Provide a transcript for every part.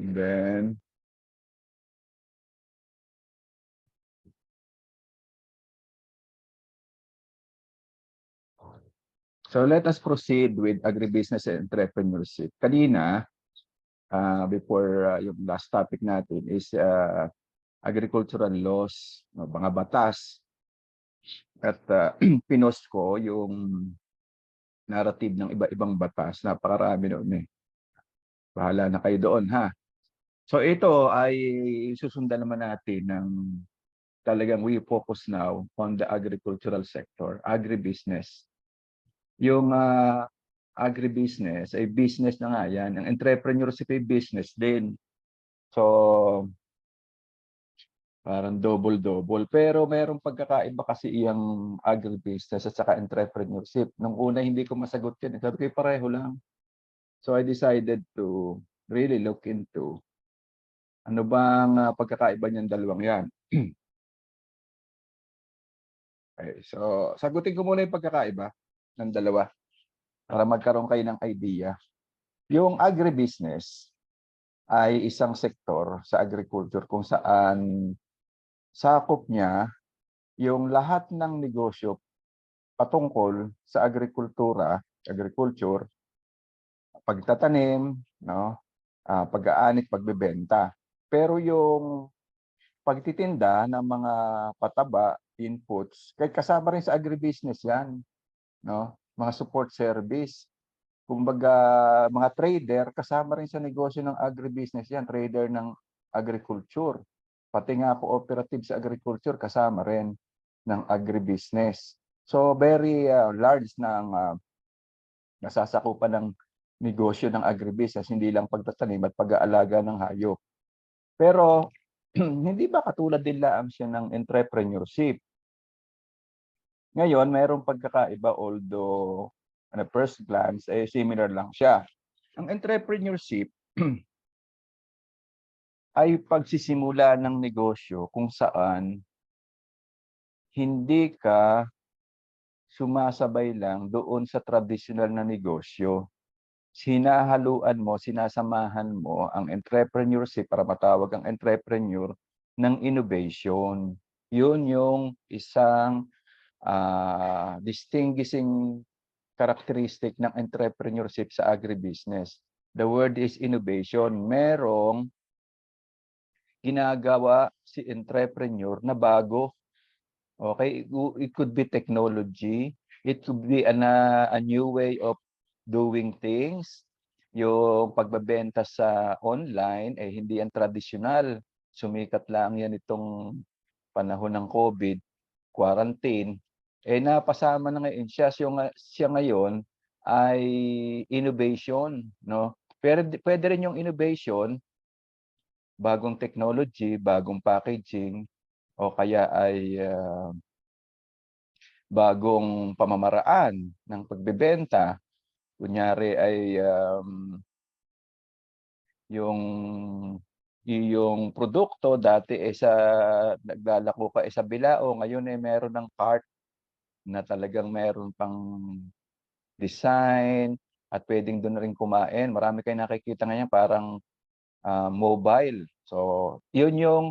And then, so let us proceed with agribusiness and entrepreneurship. Kanina, before yung last topic natin is agricultural laws, mga batas. At pinost ko yung narrative ng iba-ibang batas. Napakarami noon eh. Bahala na kayo doon ha. So ito ay susundan naman natin ng talagang we focus now on the agricultural sector, agribusiness. Yung agribusiness ay business na nga yan. Ang entrepreneurship ay business din. So parang double-double. Pero mayroong pagkakaiba kasi yung agribusiness at saka entrepreneurship. Nung una hindi ko masagot yan. Sabi ko pareho lang. So I decided to really look into ano bang pagkakaiba niyang dalawang yan. Okay, so sagutin ko muna yung pagkakaiba ng dalawa para magkaroon kayo ng idea. Yung agribusiness ay isang sektor sa agriculture kung saan sakop niya yung lahat ng negosyo patungkol sa agriculture, pagtatanim, no? Pag-aanit, pagbebenta. Pero yung pagtitinda ng mga pataba, inputs, kahit kasama rin sa agribusiness yan, no? Mga support service. Kumbaga, mga trader, kasama rin sa negosyo ng agribusiness yan, trader ng agriculture. Pati nga cooperative sa agriculture, kasama rin ng agribusiness. So, very large ng nasasakupan ng negosyo ng agribusiness, hindi lang pagtatanim at pag-aalaga ng hayop. Pero, hindi ba katulad din lang siya ng entrepreneurship? Ngayon, mayroong pagkakaiba although on a first glance, similar lang siya. Ang entrepreneurship ay pagsisimula ng negosyo kung saan hindi ka sumasabay lang doon sa traditional na negosyo. Sinahaluan mo, sinasamahan mo ang entrepreneurship para matawag ang entrepreneur ng innovation. Yun yung isang distinguishing characteristic ng entrepreneurship sa agribusiness. The word is innovation. Merong ginagawa si entrepreneur na bago. Okay, it could be technology, it could be a new way of doing things. Yung pagbebenta sa online eh hindi yan traditional. Sumikat lang yan itong panahon ng COVID, quarantine. Eh napasama na ngayon siya ngayon ay innovation, no? Pero pwede rin yung innovation, bagong technology, bagong packaging, o kaya ay bagong pamamaraan ng pagbebenta. Kunyari ay yung produkto dati sa naglalako ka sa bilao, ngayon ay meron ng cart na talagang meron pang design at pwedeng doon rin kumain. Marami kayong nakikita ngayon parang mobile. So, yun yung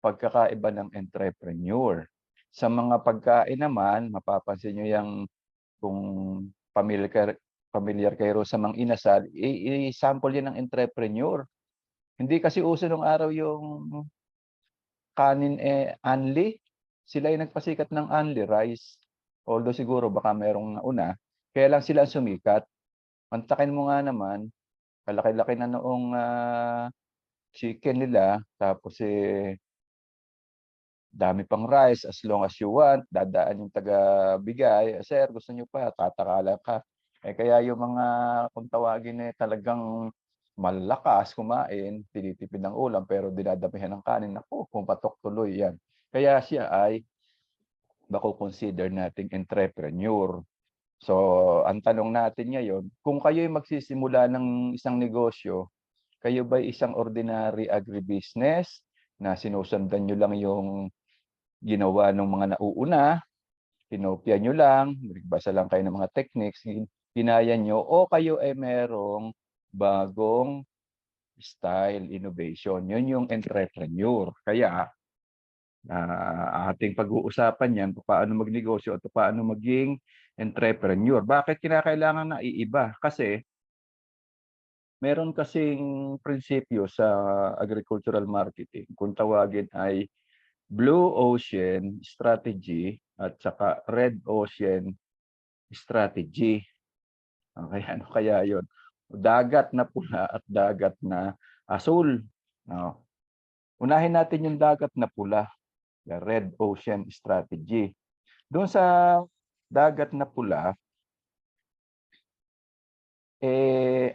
pagkakaiba ng entrepreneur. Sa mga pagkain naman, mapapansin nyo yung kung familiar kayo sa mga inasal, i-sample yan ng entrepreneur. Hindi kasi uso nung araw yung kanin Anli. Sila yung nagpasikat ng Anli rice. Although siguro baka merong una. Kaya lang sila sumikat. Mantakin mo nga naman, kalaki-laki na noong chicken nila. Tapos dami pang rice as long as you want. Dadaan yung taga-bigay. Sir, gusto nyo pa? Tatakala ka. Kaya yung mga kung tawagin talagang malakas kumain, tinitipid ng ulam, pero dinadamihan ng kanin. Naku, pumpatok tuloy yan. Kaya siya ay consider nating entrepreneur. So, ang tanong natin ngayon, kung kayo ay magsisimula ng isang negosyo, kayo ba isang ordinary agribusiness na sinusundan nyo lang yung ginawa ng mga nauuna, kinopya nyo lang, nagbasa lang kayo ng mga techniques, ginaya nyo, o kayo ay merong bagong style, innovation. Yun yung entrepreneur. Kaya ating pag-uusapan yan kung paano magnegosyo at paano maging entrepreneur. Bakit kinakailangan na iiba? Kasi meron kasing prinsipyo sa agricultural marketing kung tawagin ay blue ocean strategy at saka red ocean strategy. Okay, ano kaya yon? Dagat na pula at dagat na asul. No? Unahin natin yung dagat na pula, the red ocean strategy. Doon sa dagat na pula,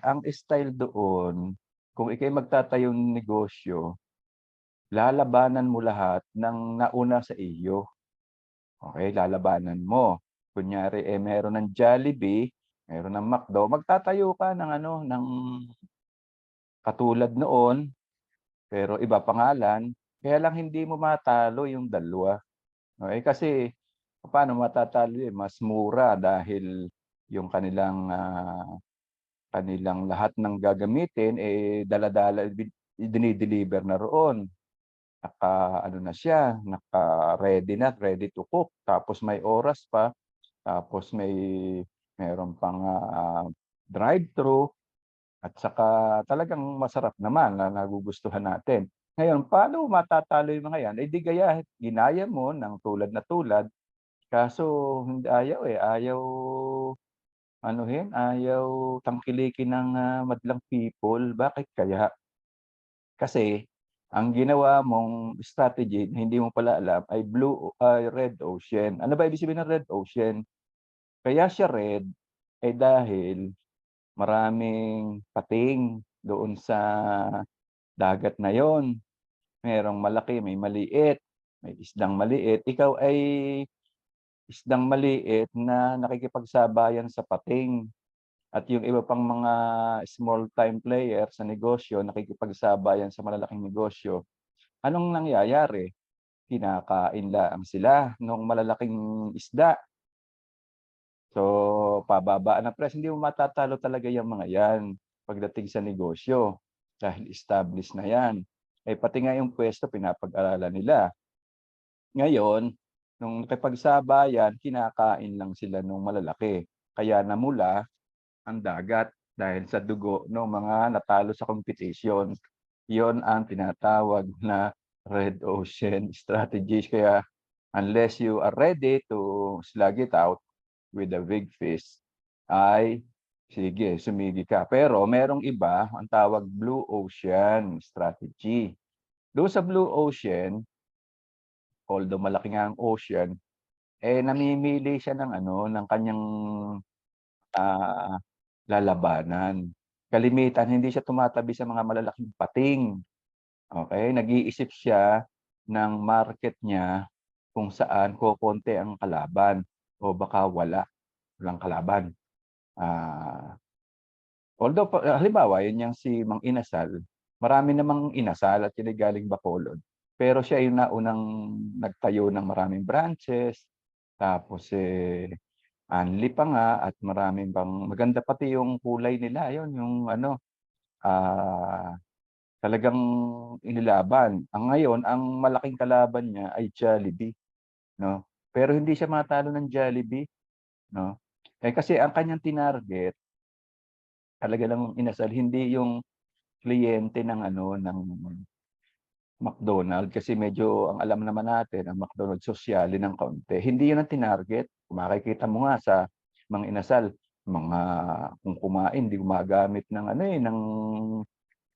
ang style doon, kung ikay magtatayong negosyo, lalabanan mo lahat ng nauna sa iyo. Okay, lalabanan mo. Kunyari, meron ng Jollibee, meron ng McDo, magtatayo ka ng ano, ng katulad noon, pero iba pangalan, kaya lang hindi mo matalo yung dalawa. Okay, kasi paano matatalo eh? Mas mura dahil yung kanilang lahat ng gagamitin dala-dala dinideliver na roon. Ano na siya, naka-ready na, ready to cook. Tapos may oras pa, tapos meron pang drive-thru at saka talagang masarap naman na nagugustuhan natin. Ngayon, paano matatalo yung mga yan? Di gaya, ginaya mo ng tulad na tulad, kaso hindi ayaw ayaw ayaw tangkilikin ng madlang people. Bakit kaya? Kasi ang ginawa mong strategy na hindi mo pala alam ay red ocean. Ano ba ibig sabihin ng red ocean? Kaya siya red dahil maraming pating doon sa dagat na yon. Merong malaki, may maliit, may isdang maliit. Ikaw ay isdang maliit na nakikipagsabayan sa pating. At yung iba pang mga small time player sa negosyo, nakikipagsabayan sa malalaking negosyo. Anong nangyayari? Kinakain lang sila nung malalaking isda. So, pababaan ang price. Hindi mo matatalo talaga yung mga yan pagdating sa negosyo dahil established na yan. Pati nga yung pwesto, pinapag-aralan nila. Ngayon, nung nakipagsabayan, kinakain lang sila nung malalaki. Kaya namula ang dagat dahil sa dugo ng mga natalo sa competition. Yon ang tinatawag na red ocean strategies. Kaya unless you are ready to slug it out with a big fish, ay sige, sumigi ka. Pero merong iba, ang tawag blue ocean strategy. Doon sa blue ocean, although malaki nga ang ocean, namimili siya ng ng kanyang lalabanan. Kalimitan hindi siya tumatabi sa mga malalaking pating. Okay, nag-iisip siya ng market niya kung saan kokonti ang kalaban o baka walang kalaban. Although halimbawa yun yang si Mang Inasal, marami namang inasal at yun ay galing Bacolod. Pero siya yung naunang nagtayo ng maraming branches, tapos Anli pa nga at maraming pang maganda pati yung kulay nila, yun yung talagang inilaban. Ngayon ang malaking kalaban niya ay Jollibee, 'no? Pero hindi siya matalo ng Jollibee, 'no? Kasi ang kanyang tinarget, talaga namang inasal hindi yung kliyente ng ng McDonald's kasi medyo ang alam naman natin ang McDonald's sosyali ng kaunti. Hindi yun ang tinarget. Kung makikita mo nga sa mga inasal, mga kung kumain, di gumagamit ng ng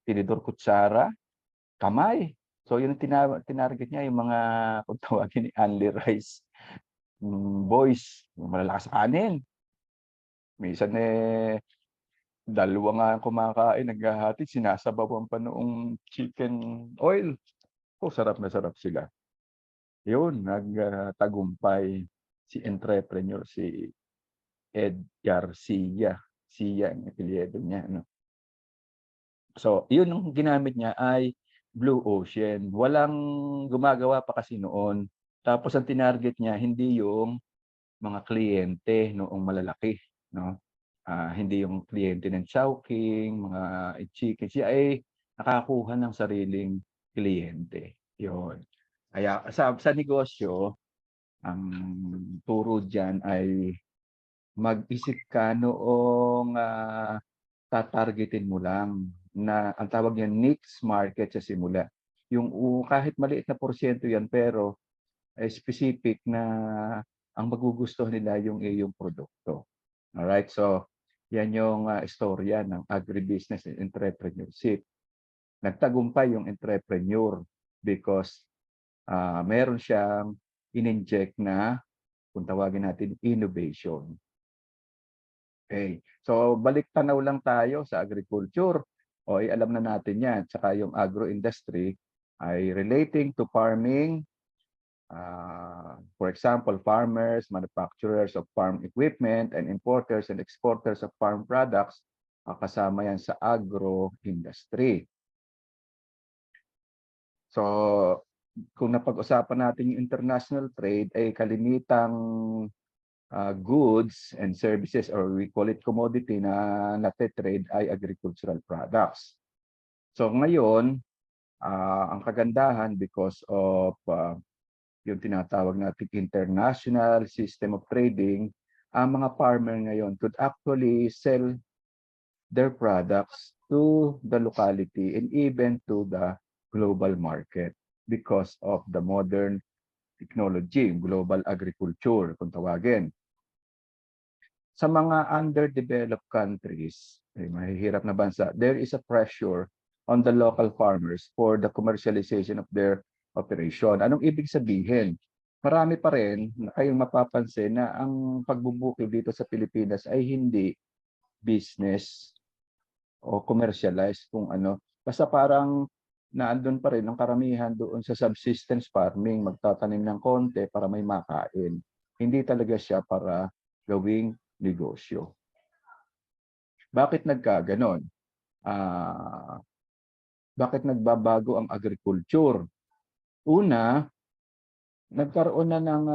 tinidor kutsara, kamay. So yun ang tinarget niya, yung mga kung tawagin ni Only Rice boys, yung malalakas sa kanin. Minsan dalawa nga ang kumakain, naghahati, sinasabawan pa noong chicken oil. Sarap na sarap sila. Yun, nagtagumpay si entrepreneur, si Ed Garcia. Sia ang apelyido niya, no? So, yun ang ginamit niya ay blue ocean. Walang gumagawa pa kasi noon. Tapos ang tinarget niya hindi yung mga kliyente noong malalaki, no? Hindi yung kliyente ng Chowking, mga chicken. Siya ay nakakuha ng sariling kliyente, 'yun. Kaya sa negosyo, ang turo diyan ay mag-isip ka noong, tatargetin mo lang na ang tawag niyan niche market sa simula. Yung kahit maliit na porsiyento 'yan pero specific na ang magugustuhan nila yung iyong produkto. Alright, so 'yan yung, istorya ng agribusiness and entrepreneurship. Nagtagumpay yung entrepreneur because, meron siyang in-inject na kung tawagin natin innovation. Okay. So balik tanaw lang tayo sa agriculture. O alam na natin 'yan, tsaka yung agro-industry ay relating to farming, for example, farmers, manufacturers of farm equipment, and importers and exporters of farm products, kasama yan sa agro-industry. So kung napag-usapan natin yung international trade ay kalimitang goods and services or we call it commodity na nate-trade ay agricultural products. So ngayon, ang kagandahan because of yung tinatawag nating international system of trading, ang mga farmer ngayon could actually sell their products to the locality and even to the global market because of the modern technology, global agriculture kung tawagin. Sa mga underdeveloped countries, mahihirap na bansa, there is a pressure on the local farmers for the commercialization of their operation. Anong ibig sabihin? Marami pa rin na kayong mapapansin na ang pagbubukid dito sa Pilipinas ay hindi business o commercialized kung ano. Basta parang naandun pa rin ang karamihan doon sa subsistence farming, magtatanim ng konti para may makain. Hindi talaga siya para gawing negosyo. Bakit nagkaganon? Bakit nagbabago ang agriculture? Una, nagkaroon na ng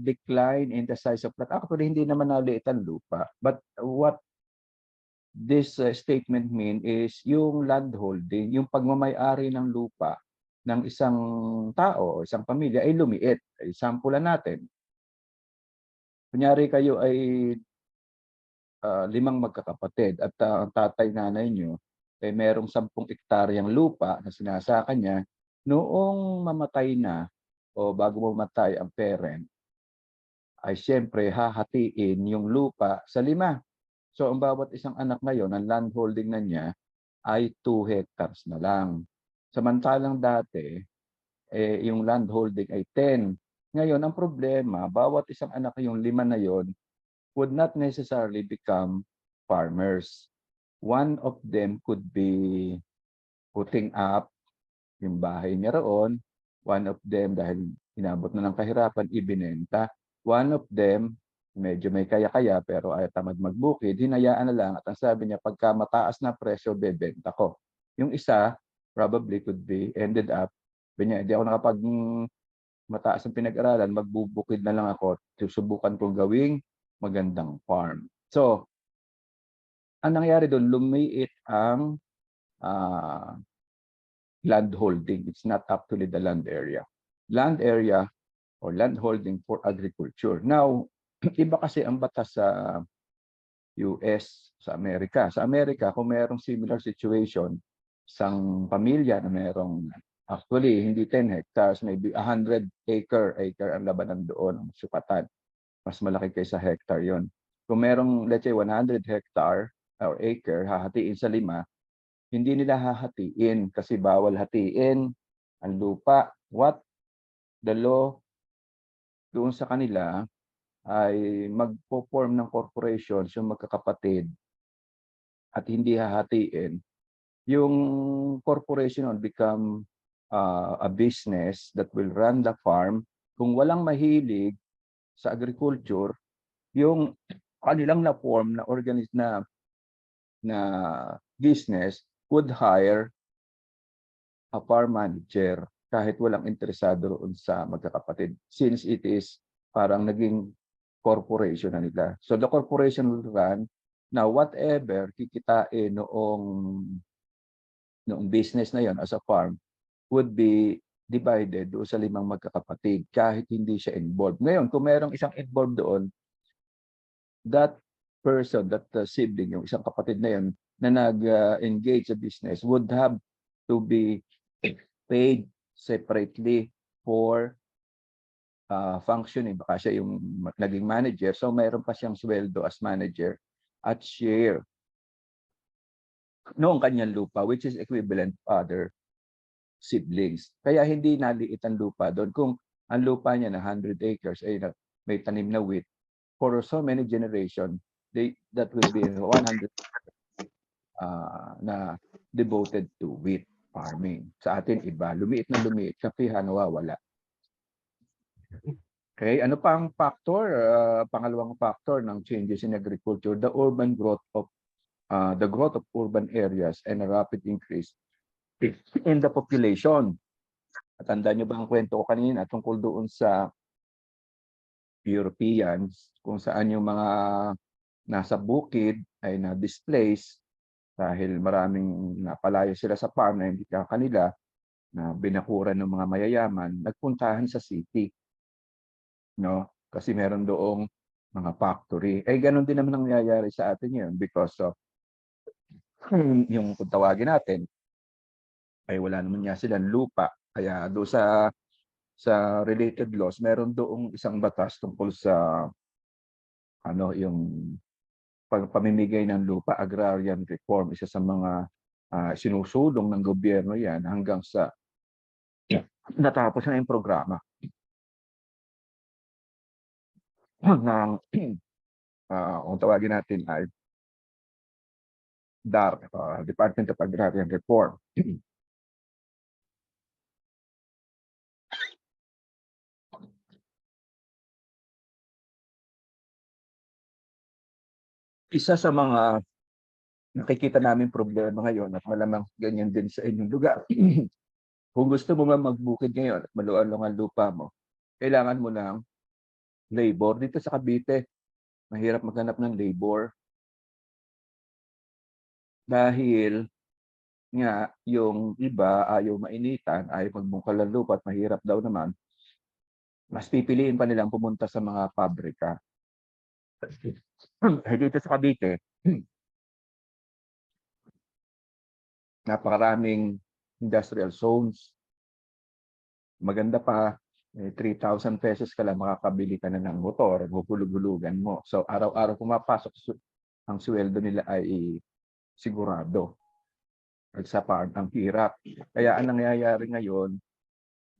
decline in the size of plot. Actually, hindi naman naliit ang lupa. But what this statement mean is yung landholding, yung pagmamay-ari ng lupa ng isang tao o isang pamilya ay lumiit. Ay, sampulan natin. Kunyari kayo ay 5 magkakapatid at ang tatay-nanay nyo ay merong 10 hektaryang lupa na sinasaka niya, noong mamatay na o bago mamatay ang parent, ay siyempre hahatiin yung lupa sa 5. So ang bawat isang anak ngayon, ang landholding na niya ay 2 hectares na lang. Samantalang dati, yung landholding ay 10. Ngayon, ang problema, bawat isang anak yung 5 na yon would not necessarily become farmers. One of them could be putting up yung bahay niya roon. One of them, dahil inabot na ng kahirapan, ibinenta. One of them, medyo may kaya-kaya pero ay tamad magbukid, hinayaan na lang at ang sabi niya, pagka mataas na presyo, bebenta ko. Yung isa, probably could be ended up, hindi ako nakapag mataas ang pinag-aralan, magbubukid na lang ako, susubukan kong gawing magandang farm. So, ang nangyari doon, lumiit ang land holding. It's not actually the land area. Land area or land holding for agriculture. Now, iba kasi ang batas sa US, sa Amerika. Sa Amerika, kung mayroong similar situation, isang pamilya na mayroong actually hindi 10 hectares, maybe 100 acre ang labanan doon, ang sukatan. Mas malaki kaysa hectare yon. Kung merong, let's say, 100 hectare or acre, hahatiin sa 5, hindi nila hahatiin kasi bawal hatiin ang lupa. What the law doon sa kanila ay magpo-form ng corporations yung magkakapatid at hindi hahatiin. Yung corporation will become a business that will run the farm. Kung walang mahilig sa agriculture, yung kanilang na-form na na business would hire a farm manager kahit walang interesado roon sa magkakapatid since it is parang naging corporation na nila. So the corporation will run. Now whatever kikitain noong noong business na yon as a farm would be divided doon sa 5 magkakapatid kahit hindi siya involved. Ngayon, kung merong isang involved doon, that person, that sibling, yung isang kapatid na yun, na nag-engage sa business would have to be paid separately for functioning. Baka siya yung naging manager, so mayroon pa siyang sweldo as manager at share noong kanyang lupa, which is equivalent other siblings. Kaya hindi naliit ang lupa doon. Kung ang lupa niya na 100 acres ay may tanim na wheat, for so many generation, that will be 100 na devoted to wheat farming. Sa atin iba, lumiit na lumiit, kapihan nawawala. Okay, ano pa ang factor? Pangalawang factor ng changes in agriculture, the urban growth of the growth of urban areas and a rapid increase in the population. At tandaan nyo ba ang kwento ko kanina tungkol doon sa Europeans, kung saan yung mga nasa bukid ay na-displace dahil maraming napalayo sila sa farm na hindi kanila, na binakuran ng mga mayayaman, nagpuntahan sa city. No? Kasi meron doong mga factory. Eh, ganun din naman ang nangyayari sa atin yun because of yung kung tawagin natin, ay wala naman niya silang lupa. Kaya do sa related laws, meron doong isang batas tungkol sa yung pamimigay ng lupa, agrarian reform. Isa sa mga sinusulong ng gobyerno yan hanggang sa natapos na yung programa ng kung tawagin natin ay DAR, Department of Agrarian Reform. Isa sa mga nakikita namin problema ngayon at malamang ganyan din sa inyong lugar. Kung gusto mo nga magbukid ngayon at maluwalong ang lupa mo, kailangan mo ng labor. Dito sa Cavite, mahirap maghanap ng labor dahil nga yung iba ayaw mainitan, ayaw magbungkal ng lupa at mahirap daw naman, mas pipiliin pa nilang pumunta sa mga pabrika. Dito sa Cavite, napakaraming industrial zones. Maganda pa, 3,000 pesos ka lang makakabili ka na ng motor, huhulug-hulugan mo. So araw-araw pumapasok, ang sweldo nila ay sigurado. At sa farm, ang hirap. Kaya ang nangyayari ngayon,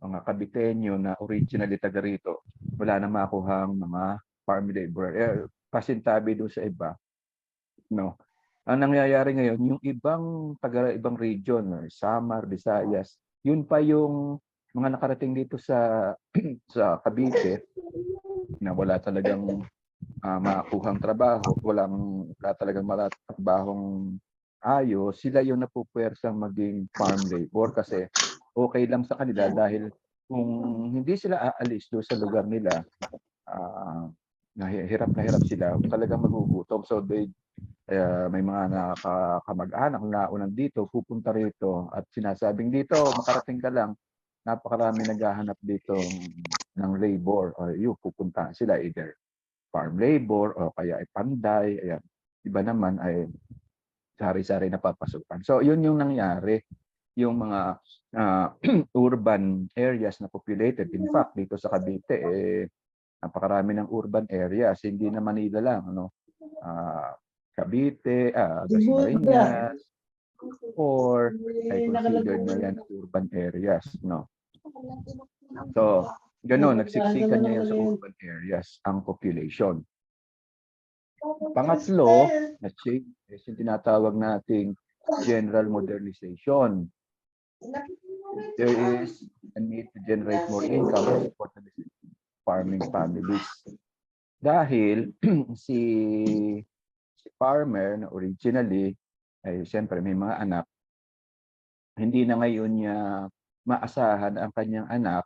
mga Caviteño na originally taga rito, wala na makuhang mga farm labor. Pasintabi doon sa iba. No. Ang nangyayari ngayon, yung ibang ibang region, Samar, Visayas, yun pa yung mga nakarating dito sa sa Cavite na wala talagang makuhang trabaho, wala talagang trabahong ayos, sila yung napupwersang maging farm labor kasi okay lang sa kanila dahil kung hindi sila aalis doon sa lugar nila, hirap na hirap sila, talagang magugutom. So may mga nakakamag-anak na unang dito, pupunta rito at sinasabing dito, makarating ka lang, napakarami naghahanap dito ng labor o yung pupunta sila either farm labor o kaya ay panday. Ayan. Iba naman ay sari-sari na papasukan. So yun yung nangyari, yung mga urban areas na populated. In fact, dito sa Cavite, napakarami ng urban areas, hindi na Manila lang, Cavite, Dasmariñas, or ay considered na yan urban areas, no? So, gano'n, nagsiksikan niya yan sa urban areas ang population. Pangatlo, na change is yung tinatawag nating general modernization. There is a need to generate more income to support the farming families. Dahil si farmer na originally ay siyempre may mga anak, hindi na ngayon niya maasahan ang kanyang anak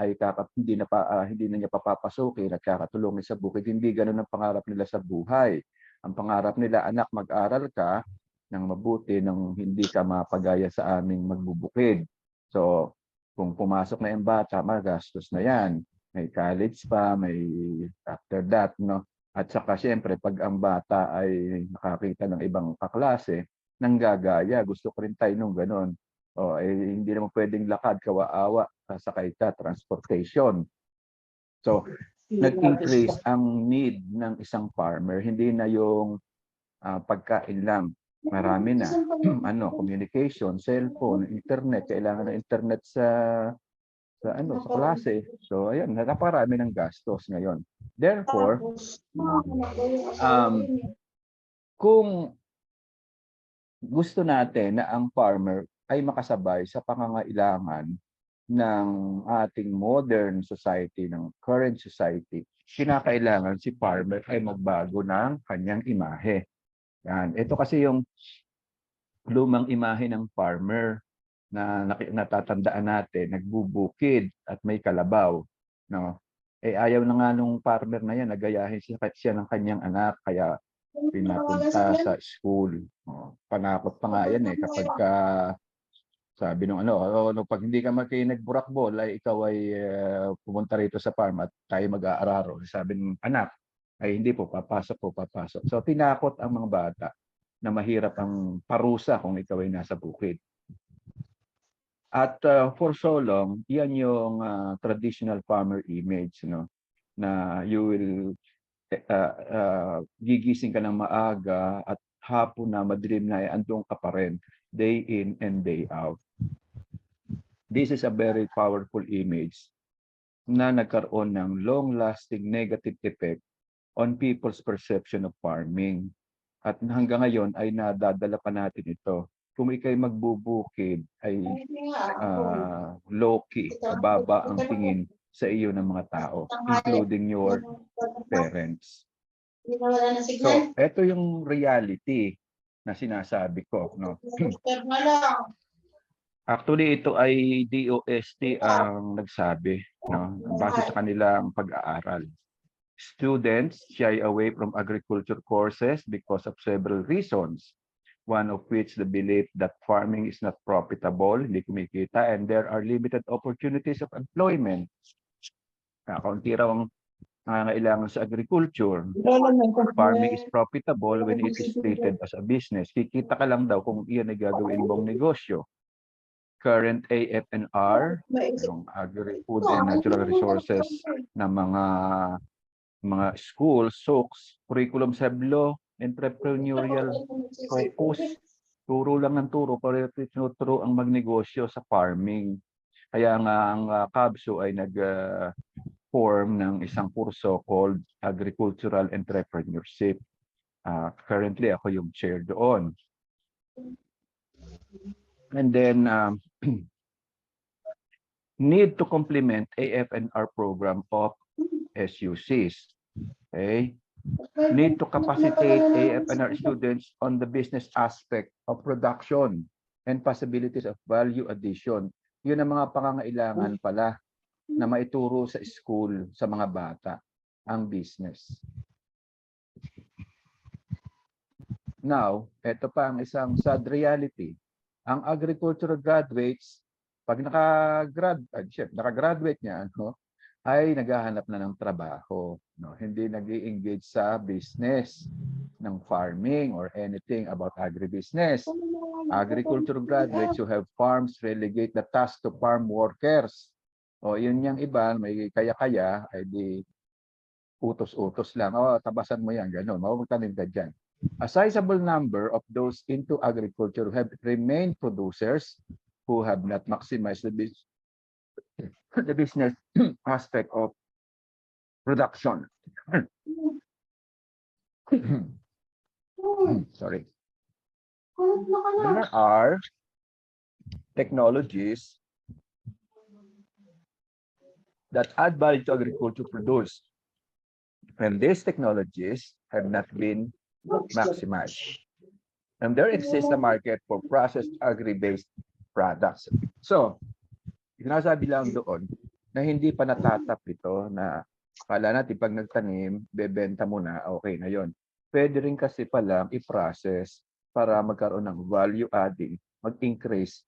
ay hindi na niya papapasukin at kakatulungin sa bukid. Hindi ganoon ang pangarap nila sa buhay. Ang pangarap nila, anak, mag-aral ka, ng mabuti nang hindi ka mapagaya sa aming magbubukid. So, kung pumasok na yung bata, magastos na yan. May college pa, may after that, no? At saka siyempre, pag ang bata ay nakakita ng ibang kaklase, nanggagaya, gusto ko rin tayo nung gano'n. O, hindi naman pwedeng lakad, kawaawa, sasakay ka, transportation. So, nag-increase ang need ng isang farmer. Hindi na yung pagkain lang. Marami na. Communication, cellphone, internet. Kailangan ng internet sa klase. So, ayun, napakarami ng gastos ngayon. Therefore, kung gusto natin na ang farmer ay makasabay sa pangangailangan ng ating modern society, ng current society, kinakailangan si farmer ay magbago ng kanyang imahe. Yan. Ito kasi yung lumang imahe ng farmer na natatandaan natin, nagbubukid at may kalabaw. No? Ayaw na nga nung farmer na yan, nagayahin siya ng kanyang anak, kaya pinapunta sa school. Panakot pa nga yan kapag sabi nung pag hindi ka nagburakbol ay ikaw ay pumunta rito sa farm at tayo mag-aararo. Sabi ng anak ay hindi po, papasok. So tinakot ang mga bata na mahirap ang parusa kung ikaw ay nasa bukid. At for so long, yan yung traditional farmer image, no? Na you will gigising ka ng maaga at hapon na madilim na andun ka pa rin, day in and day out. This is a very powerful image na nagkaroon ng long-lasting negative effect on people's perception of farming. At hanggang ngayon ay nadadala pa natin ito. Kung ikay magbubukid ay low-key, mababa ang tingin sa iyo ng mga tao, including your parents. So, ito yung reality na sinasabi ko. No? Actually, ito ay DOST ang nagsabi, no? Base sa kanilang pag-aaral. Students shy away from agriculture courses because of several reasons. One of which the belief that farming is not profitable, hindi kumikita, and there are limited opportunities of employment. Kaunti raw ang nangangailangan sa agriculture. Farming is profitable when it is treated as a business. Kikita ka lang daw kung iyan ay gagawin mong negosyo. Current AFNR, yung Agri-Food and Natural Resources na mga schools, SOCs, curriculum have law, entrepreneurial focus, turo lang ng turo, pero tinuturo ang magnegosyo sa farming. Kaya nga ang KABSO ay nag-form ng isang kurso called Agricultural Entrepreneurship. Currently, ako yung chair doon. And then, need to complement AFNR program of SUCs. Okay? Need to capacitate AFNR students on the business aspect of production and possibilities of value addition. Yun ang mga pangangailangan pala na maituro sa school sa mga bata, ang business. Now, ito pa ang isang sad reality. Ang agricultural graduates, pag nakagraduate niya, ay naghahanap na ng trabaho. Hindi nag-i-engage sa business ng farming or anything about agribusiness. Agricultural graduates who have farms relegate the task to farm workers. Yun yung iba, may kaya-kaya, ay di utos-utos lang. Tabasan mo yan, gano'n. Magtanim ka dyan. A sizable number of those into agriculture have remained producers who have not maximized the business aspect of production. Sorry. There are technologies that add value to agriculture produce, and these technologies have not been maximized. And there exists a market for processed agri-based products. So, sinasabi lang doon na hindi pa natatap ito na kala natin pag nagtanim, bebenta mo na, okay na yon. Pwede rin kasi pala i-process para magkaroon ng value adding, mag-increase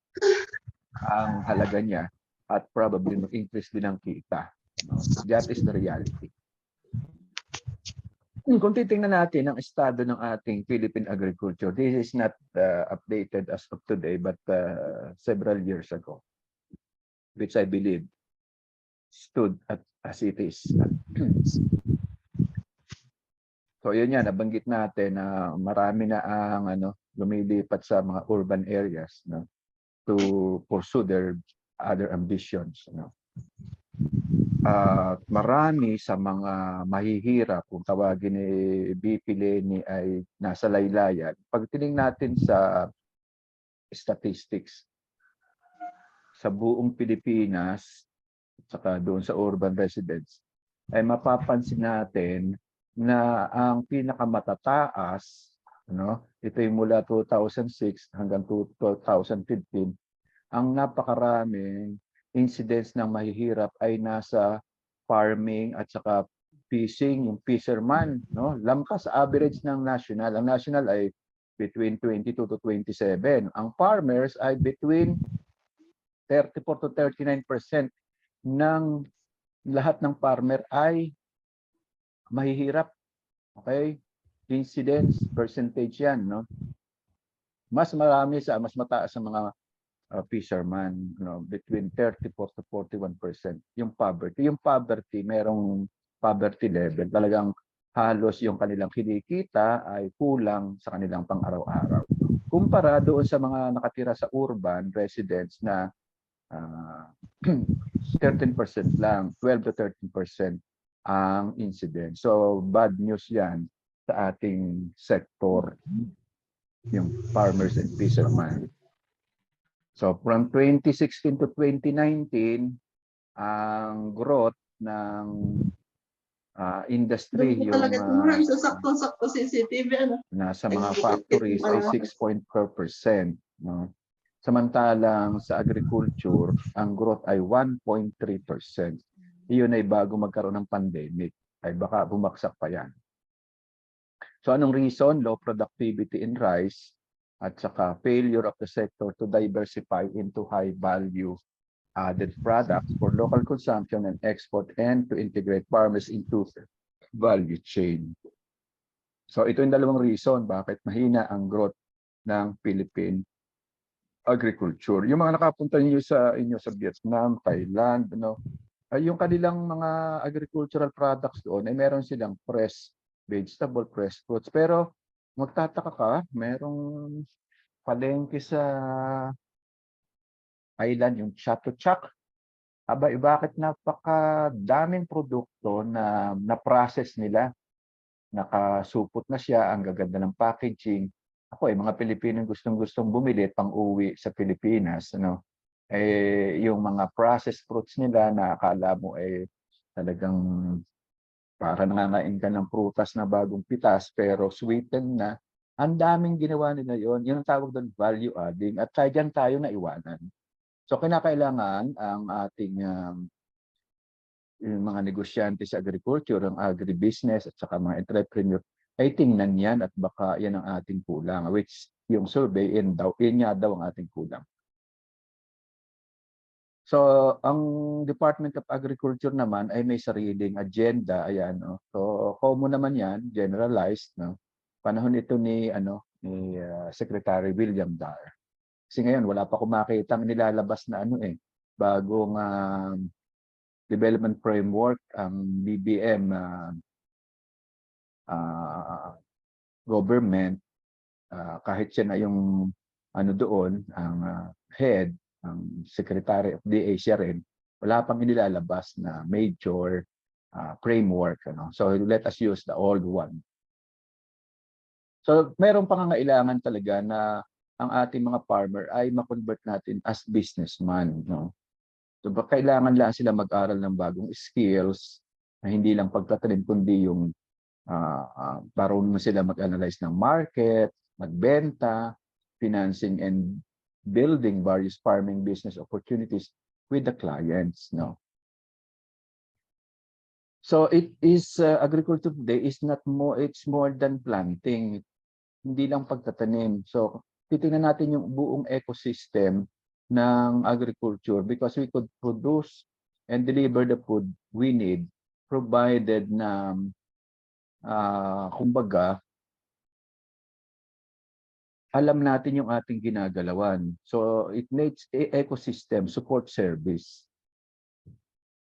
ang halaga niya at probably mag-increase din ang kita. No? That is the reality. Kung titingnan natin ang estado ng ating Philippine agriculture, this is not updated as of today, but several years ago, which I believe stood as it is. So yun yan, nabanggit natin na marami na ang lumilipat sa mga urban areas, no, to pursue their other ambitions. No. Marami sa mga mahihirap, kung tawagin ni BP Leni ay nasa laylayan. Pag tinignan natin sa statistics, sa buong Pilipinas, saka doon sa urban residents, ay mapapansin natin na ang pinakamatataas, ito ay mula 2006 hanggang 2015, ang napakaraming incidents ng mahihirap ay nasa farming at saka fishing, yung fisherman, lampas average ng national. Ang national ay between 22 to 27. Ang farmers ay between 34 to 39% ng lahat ng farmer ay mahihirap. Okay? Incidence percentage yan, no? Mas mataas sa mga fisherman, between 34 to 41% yung poverty. Yung poverty, merong poverty level. Talagang halos yung kanilang kinikita ay kulang sa kanilang pang-araw-araw. Kumpara doon sa mga nakatira sa urban residents na 13% lang, 12 to 13% ang incident. So bad news yan sa ating sector, yung farmers and fishermen. So from 2016 to 2019, ang growth ng industry yung nasa mga factories ay 6.4%. No? Samantalang sa agriculture, ang growth ay 1.3%. Iyon ay bago magkaroon ng pandemic, ay baka bumaksak pa yan. So anong reason? Low productivity in rice at saka failure of the sector to diversify into high value added products for local consumption and export and to integrate farmers into value chain. So ito yung dalawang reason bakit mahina ang growth ng Philippine agriculture. Yung mga nakapunta niyo sa Vietnam, Thailand, yung kanilang mga agricultural products doon ay meron silang fresh vegetable, fresh fruits. Pero magtataka ka, merong palengke sa island, yung Chatuchak. Bakit napakadaming produkto na na-process nila. Nakasupot na siya, ang gaganda ng packaging. Ako mga Pilipino gustong-gustong bumili pang-uwi sa Pilipinas. Yung mga processed fruits nila na akala mo talagang para nangangain ka ng prutas na bagong pitas pero sweetened na. Ang daming ginawa nila yon. Yun ang tawag doon value adding at dyan tayo na iwanan. So kinakailangan ang ating yung mga negosyante sa agriculture, ang agribusiness at saka mga entrepreneur ay tingnan yan at baka yan ang ating kulang, which yung survey yun nga daw ang ating kulang. So, ang Department of Agriculture naman ay may sariling agenda. Ayan, So, common naman yan, generalized. Panahon ito ni Secretary William Dar. Kasi ngayon, wala pa akong makitang nilalabas na bagong development framework, ang BBM government, kahit siya na yung doon, ang head, ang Secretary of DA siya rin, wala pang inilalabas na major framework. So let us use the old one. So meron pangangailangan talaga na ang ating mga farmer ay ma-convert natin as businessman. So kailangan lang sila mag-aral ng bagong skills na hindi lang pagtatanim kundi yung marunong sila mag-analyze ng market, magbenta, financing and building various farming business opportunities with the clients. So it is agriculture today is not more, it's more than planting. hindi lang pagtatanim. So, titingnan natin yung buong ecosystem ng agriculture because we could produce and deliver the food we need provided na kumbaga alam natin yung ating ginagalawan. So it needs ecosystem support service.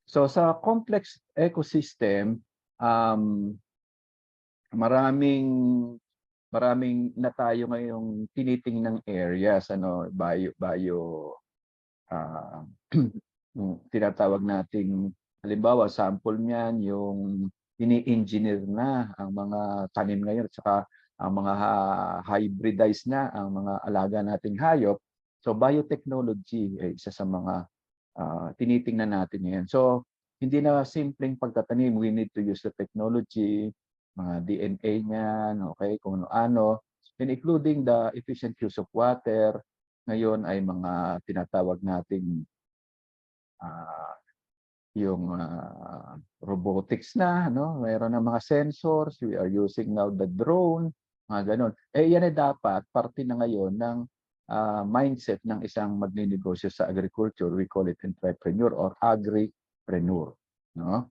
So sa complex ecosystem, um, maraming na tayo ngayong tinitingnang areas, ano, ah, yung tinatawag nating halimbawa sample niyan yung ini-engineer na ang mga tanim ngayon at saka ang mga hybridized na ang mga alaga nating hayop. So biotechnology ay isa sa mga tinitingnan natin ngayon. So hindi na simpleng pagtatanim, we need to use the technology, mga DNA niyan, okay, kung ano, and including the efficient use of water. Ngayon ay mga tinatawag nating yung robotics na, no? Mayroon ng mga sensors, we are using now the drone, mga ganon. Eh yan ay dapat parte na ngayon ng mindset ng isang magninegosyo sa agriculture. We call it entrepreneur or agripreneur, no?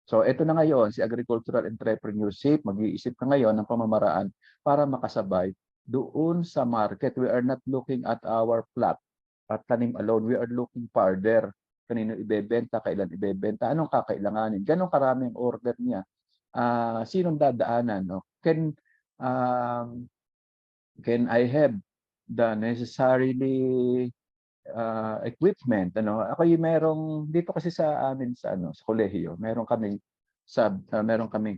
So ito na ngayon, si agricultural entrepreneurship, mag-iisip ka ngayon ng pamamaraan para makasabay doon sa market. We are not looking at our plot at tanim alone. We are looking farther. Kanino ibebenta, kailan ibebenta, anong kakailanganin, ganong karaming order niya. Sinong dadaanan, no? Can I have the necessarily equipment, ano? Ako yung merong dito kasi sa amin sa sa kolehiyo, meron kaming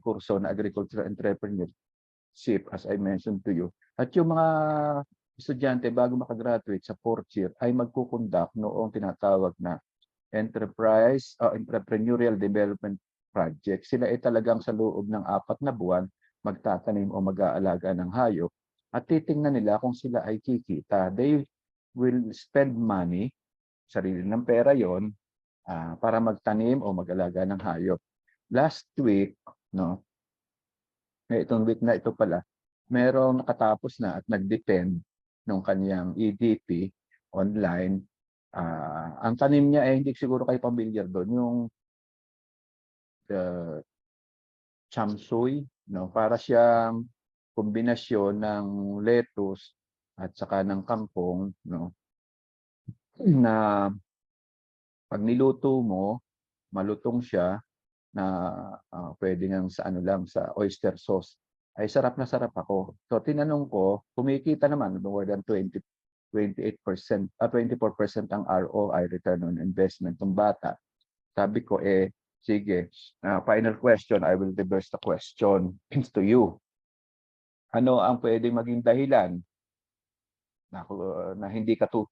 kurso na agricultural entrepreneurship as I mentioned to you. At yung mga estudyante bago makagraduate sa 4th year ay magkukonduct noong tinatawag na entrepreneurial development project. Sila ay talagang sa loob ng 4 na buwan magtatanim o mag-aalaga ng hayop at titingnan nila kung sila ay kikita. They will spend money, sarili ng pera yon, para magtanim o mag-alaga ng hayop. Last week, no, itong week na ito pala, merong nakatapos na at nag-depend ng kanyang EDP online. Ang tanim niya ay hindi siguro kayo familiar doon, yung chamsoy, no? Para siyang kombinasyon ng lettuce at saka ng kangkong, no? Na pag niluto mo, malutong siya na pwede nang sa ano lang, sa oyster sauce. Ay sarap na sarap ako. So tinanong ko, kumikita naman more than 28%, 24% ang ROI, return on investment ng bata. Sabi ko, sige, final question, I will reverse the question to you. Ano ang pwedeng maging dahilan na hindi ka